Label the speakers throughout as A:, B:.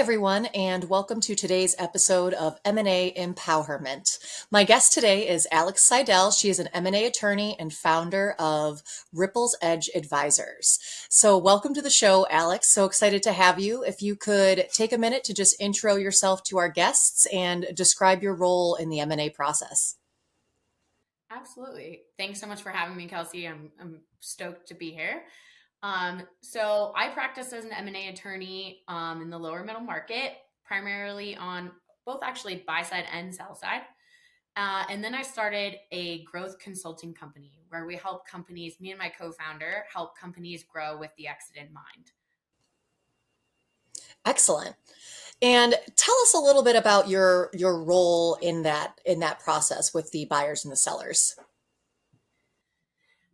A: everyone, and welcome to today's episode of M&A Empowerment. My guest today is Alex Seidel. She is an M&A attorney and founder of Ripple's Edge Advisors. So welcome to the show, Alex. So excited to have you. If you could take a minute to just intro yourself to our guests and describe your role in the M&A process.
B: Absolutely. Thanks so much for having me, Kelsey. I'm stoked to be here. So I practice as an M&A attorney in the lower middle market, primarily on both actually buy side and sell side. And then I started a growth consulting company where we help companies, me and my co-founder, help companies grow with the exit in mind.
A: Excellent. And tell us a little bit about your role in that process with the buyers and the sellers.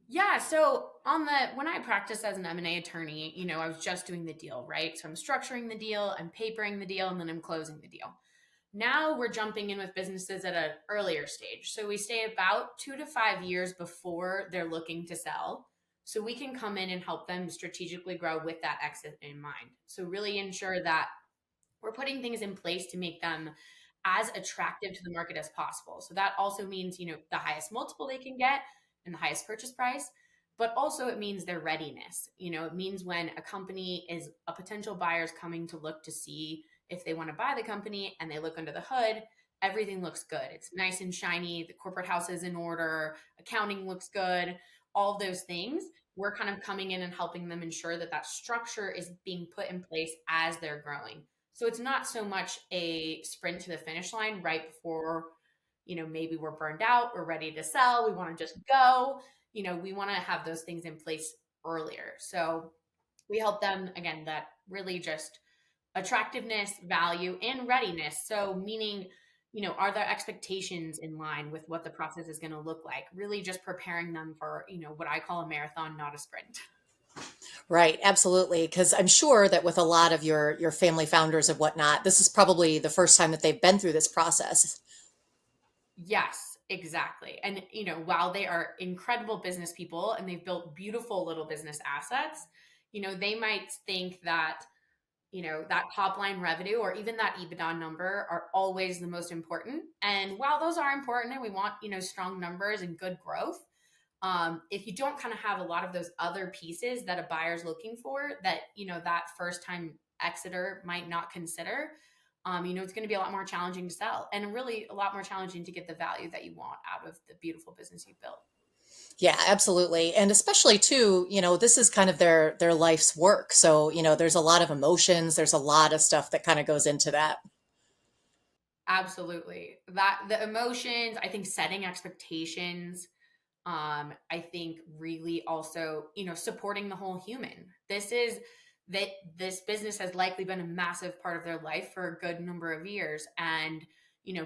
B: Yeah, so on the when I practiced as an M&A attorney, I was just doing the deal, right? So I'm structuring the deal, I'm papering the deal, and then I'm closing the deal. Now we're jumping in with businesses at an earlier stage. So we stay about 2 to 5 years before they're looking to sell. So we can come in and help them strategically grow with that exit in mind. So really ensure that we're putting things in place to make them as attractive to the market as possible. So that also means, the highest multiple they can get and the highest purchase price, but also it means their readiness. It means when a company is a potential buyer is coming to look to see if they want to buy the company and they look under the hood, everything looks good. It's nice and shiny. The corporate house is in order. Accounting looks good. All of those things. We're kind of coming in and helping them ensure that that structure is being put in place as they're growing. So it's not so much a sprint to the finish line right before, maybe we're burned out, we're ready to sell, we want to just go. We want to have those things in place earlier. So we help them, again, that really just attractiveness, value, and readiness. So meaning, are their expectations in line with what the process is going to look like? Really just preparing them for, what I call a marathon, not a sprint.
A: Right, absolutely. Because I'm sure that with a lot of your family founders and whatnot, this is probably the first time that they've been through this process.
B: Yes, exactly. And, while they are incredible business people and they've built beautiful little business assets, they might think that, that top line revenue or even that EBITDA number are always the most important. And while those are important and we want, strong numbers and good growth, if you don't kind of have a lot of those other pieces that a buyer's looking for that, that first time exeter might not consider, it's going to be a lot more challenging to sell and really a lot more challenging to get the value that you want out of the beautiful business you've built.
A: Yeah, absolutely. And especially too, this is kind of their life's work. So, there's a lot of emotions, there's a lot of stuff that kind of goes into that.
B: Absolutely. That the emotions, I think setting expectations, I think really also, supporting the whole human. This business has likely been a massive part of their life for a good number of years. And,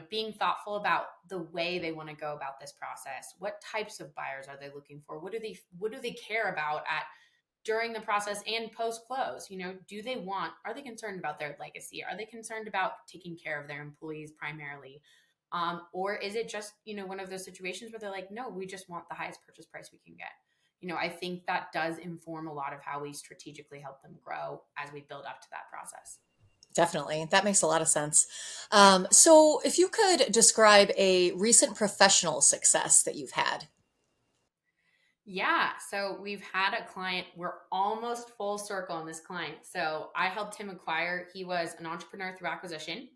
B: being thoughtful about the way they want to go about this process. What types of buyers are they looking for? What do they care about at during the process and post close? Are they concerned about their legacy? Are they concerned about taking care of their employees primarily? Or is it just, one of those situations where they're like, no, we just want the highest purchase price we can get? I think that does inform a lot of how we strategically help them grow as we build up to that process.
A: Definitely. That makes a lot of sense. So if you could describe a recent professional success that you've had.
B: Yeah. So we've had a client, we're almost full circle on this client. So I helped him acquire, he was an entrepreneur through acquisition.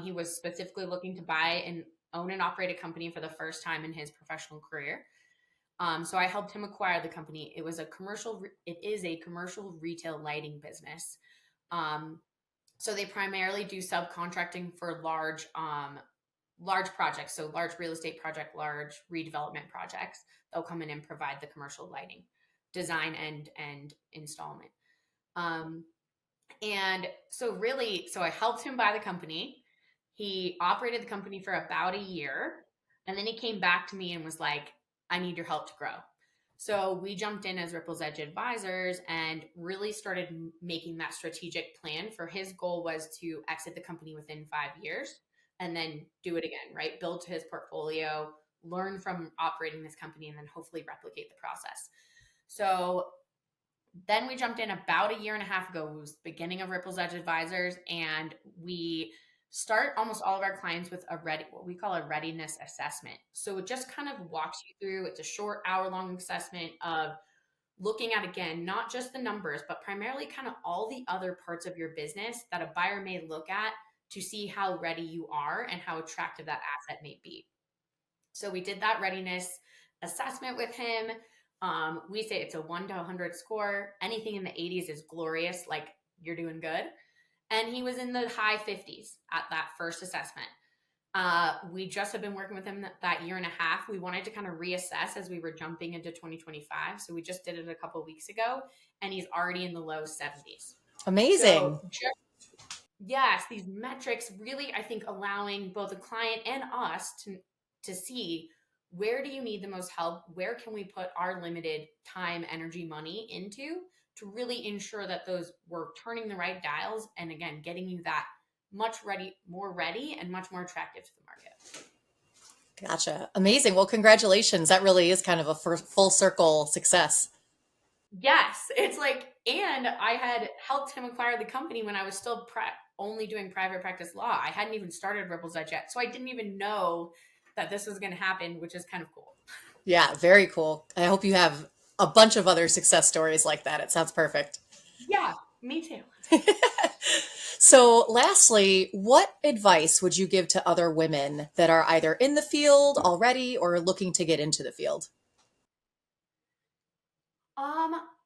B: He was specifically looking to buy and own and operate a company for the first time in his professional career. So I helped him acquire the company. It is a commercial retail lighting business. Um, so they primarily do subcontracting for large projects, so large real estate project, large redevelopment projects. They'll come in and provide the commercial lighting design and installment. Um, and so I helped him buy the company. He operated the company for about a year, and then he came back to me and was like, "I need your help to grow." So we jumped in as Ripple's Edge advisors and really started making that strategic plan. For his goal was to exit the company within 5 years and then do it again, right? Build to his portfolio, learn from operating this company, and then hopefully replicate the process. So Then we jumped in about a year and a half ago. It was the beginning of Ripple's Edge Advisors, and we start almost all of our clients with what we call a readiness assessment. So it just kind of walks you through. It's a short hour-long assessment of looking at, again, not just the numbers, but primarily kind of all the other parts of your business that a buyer may look at to see how ready you are and how attractive that asset may be. So we did that readiness assessment with him. We say it's a 1 to 100 score. Anything in the 80s is glorious, like you're doing good. And he was in the high 50s at that first assessment. We just have been working with him that year and a half. We wanted to kind of reassess as we were jumping into 2025. So we just did it a couple of weeks ago, and he's already in the low 70s.
A: Amazing.
B: So yes, these metrics really, I think, allowing both the client and us to see, where do you need the most help? Where can we put our limited time, energy, money into to really ensure that we're turning the right dials, and again, getting you that more ready and much more attractive to the market.
A: Gotcha. Amazing. Well, congratulations. That really is kind of a full circle success.
B: Yes, it's like, and I had helped him acquire the company when I was still only doing private practice law. I hadn't even started Ripple's Edge yet, so I didn't even know that this was going to happen, which is kind of cool.
A: Yeah, very cool. I hope you have a bunch of other success stories like that. It sounds perfect.
B: Yeah, me too.
A: So, lastly, what advice would you give to other women that are either in the field already or looking to get into the field?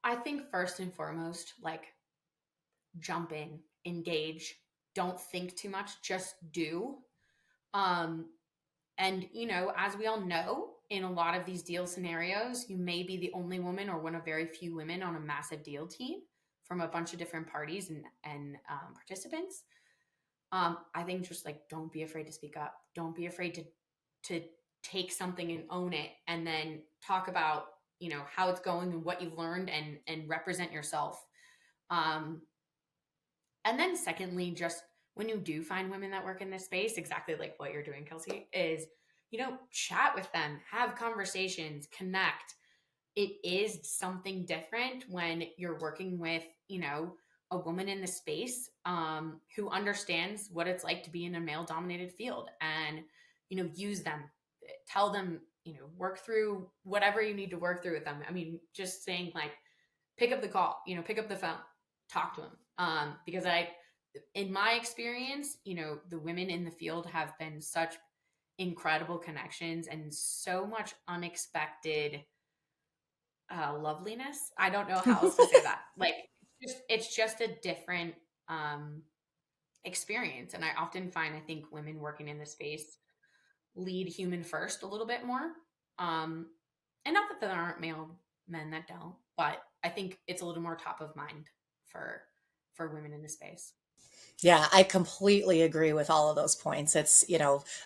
B: I think first and foremost, like, jump in, engage, don't think too much, just do. Um, and as we all know, in a lot of these deal scenarios, you may be the only woman or one of very few women on a massive deal team from a bunch of different parties and participants. I think just like, don't be afraid to speak up. Don't be afraid to take something and own it, and then talk about how it's going and what you've learned, and represent yourself. Um, and then secondly, just when you do find women that work in this space, exactly like what you're doing, Kelsey, is chat with them, have conversations, connect. It is something different when you're working with a woman in the space, who understands what it's like to be in a male dominated field, and use them, tell them, work through whatever you need to work through with them. I mean, just saying, like, pick up the call, pick up the phone, talk to them. Because in my experience, the women in the field have been such incredible connections and so much unexpected loveliness. I don't know how else to say that. Like, it's just a different experience. And I often find, I think women working in this space lead human first a little bit more. And not that there aren't men that don't, but I think it's a little more top of mind for women in the space.
A: Yeah, I completely agree with all of those points. It's,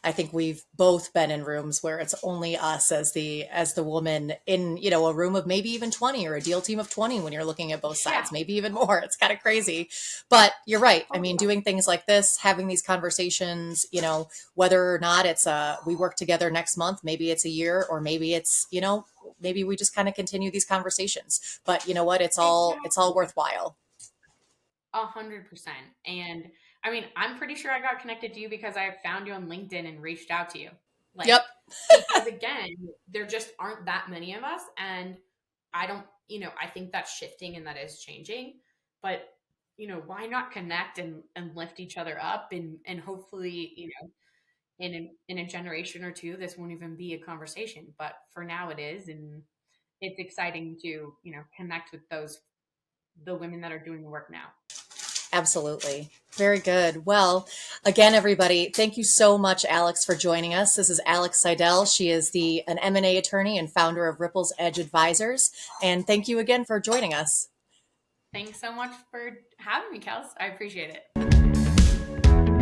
A: I think we've both been in rooms where it's only us as the woman in, a room of maybe even 20 or a deal team of 20 when you're looking at both
B: Yeah.
A: sides, maybe even more. It's kind of crazy. But you're right. I
B: Oh,
A: mean,
B: yeah.
A: doing things like this, having these conversations, whether or not it's we work together next month, maybe it's a year, or maybe it's, maybe we just kind of continue these conversations. But you know what? It's all
B: Exactly.
A: worthwhile.
B: 100%. And I mean, I'm pretty sure I got connected to you because I found you on LinkedIn and reached out to you. Like,
A: Yep.
B: because again, there just aren't that many of us. And I don't, I think that's shifting and that is changing. But, why not connect and lift each other up, and hopefully, in a generation or two, this won't even be a conversation. But for now it is. And it's exciting to, connect with the women that are doing the work now.
A: Absolutely. Very good. Well, again, everybody, thank you so much, Alex, for joining us. This is Alex Seidel. She is an M&A attorney and founder of Ripple's Edge Advisors. And thank you again for joining us.
B: Thanks so much for having me, Kels. I appreciate it.